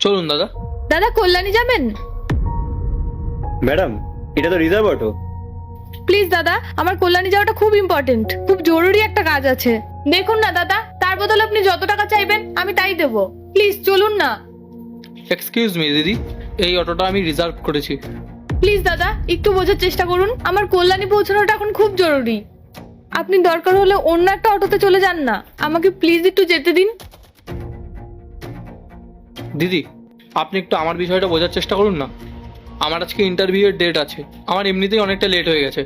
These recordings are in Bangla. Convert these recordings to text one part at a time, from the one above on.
চলুন দাদা। দাদা কল্যাণী যাবেন? ম্যাডাম, এটা তো রিজার্ভ অটো। প্লিজ দাদা, আমার কল্যাণী যাওয়াটা খুব ইম্পর্টেন্ট, খুব জরুরি একটা কাজ আছে। দেখুন না দাদা, তার বদলে আপনি যত টাকা চাইবেন আমি তাই দেবো। প্লিজ চলুন না। এক্সকিউজ মি দিদি, এই অটোটা আমি রিজার্ভ করেছি। প্লিজ দাদা একটু বোঝার চেষ্টা করুন, আমার কল্যাণী পৌঁছানোটা এখন খুব জরুরি। আপনি দরকার হলে অন্য একটা অটোতে চলে যান না, আমাকে প্লিজ একটু যেতে দিন। দিদি, আপনি একটু আমার বিষয়টা বোঝার চেষ্টা করুন না। আমার আজকে ইন্টারভিউয়ের ডেট আছে, আমার এমনিতেই অনেকটা লেট হয়ে গেছে।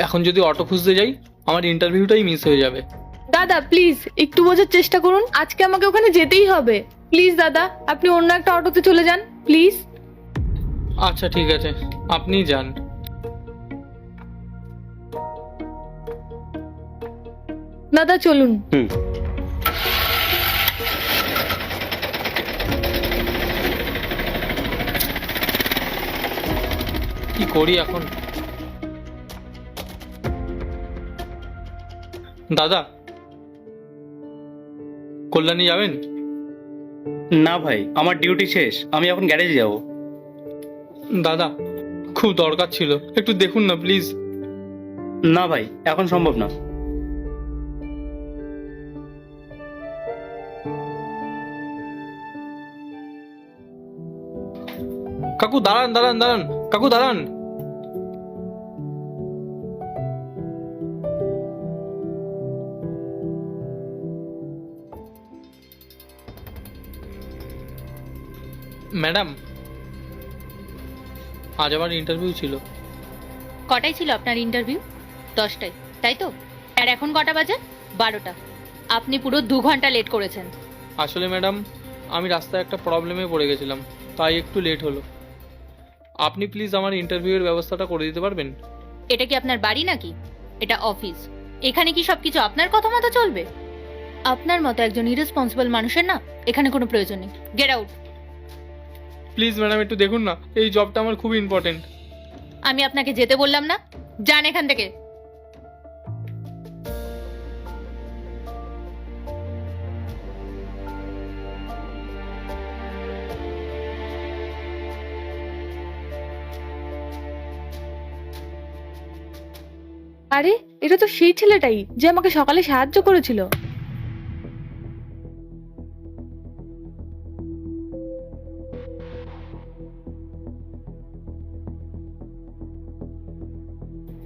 এখন যদি অটো খুঁজতে যাই আমার ইন্টারভিউটাই মিস হয়ে যাবে। দাদা প্লিজ একটু বোঝার চেষ্টা করুন, আজকে আমাকে ওখানে যেতেই হবে। প্লিজ দাদা আপনি অন্য একটা অটোতে চলে যান প্লিজ। আচ্ছা ঠিক আছে, আপনি যান। দাদা চলুন। কি করি এখন? দাদা, কল্যাণী যাবেন? না ভাই, আমার ডিউটি শেষ, আমি এখন গ্যারেজে যাব। দাদা খুব দরকার ছিল, একটু দেখুন না প্লিজ। না ভাই, এখন সম্ভব না। কাকু দাঁড়ান দাঁড়ান দাঁড়ান, কাকু দাঁড়ান। ম্যাডাম, আজ আমার ইন্টারভিউ ছিল। কটায় ছিল আপনার ইন্টারভিউ? 10টায়, তাই তো? আর এখন কটা বাজে? 12টা। আপনি পুরো 2 ঘন্টা লেট করেছেন। আসলে ম্যাডাম, আমি রাস্তায় একটা প্রবলেমে পড়ে গেছিলাম, তাই একটু লেট হলো। আপনি প্লিজ আমার ইন্টারভিউয়ের ব্যবস্থাটা করে দিতে পারবেন? এটা কি আপনার বাড়ি নাকি? এটা অফিস। এখানে কি সবকিছু আপনার কথা মতো চলবে? আপনার মতো একজন ইরেসপন্সিবল মানুষের না এখানে কোনো প্রয়োজন নেই। Get out. প্লিজ ম্যাডাম একটু দেখুন না, এই জবটা আমার খুব ইম্পর্টেন্ট। আমি আপনাকে যেতে বললাম না? যান এখান থেকে। আরে এটা তো সেই ছেলেটাই যে আমাকে সকালে সাহায্য করেছিল।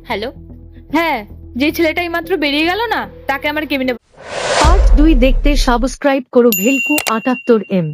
হ্যালো। হ্যাঁ, যে ছেলেটাই মাত্র বেরিয়ে গেল না, তাকে আমার কেবিনে। পার্ট 2 দেখতে সাবস্ক্রাইব করো ভেলকু 78M।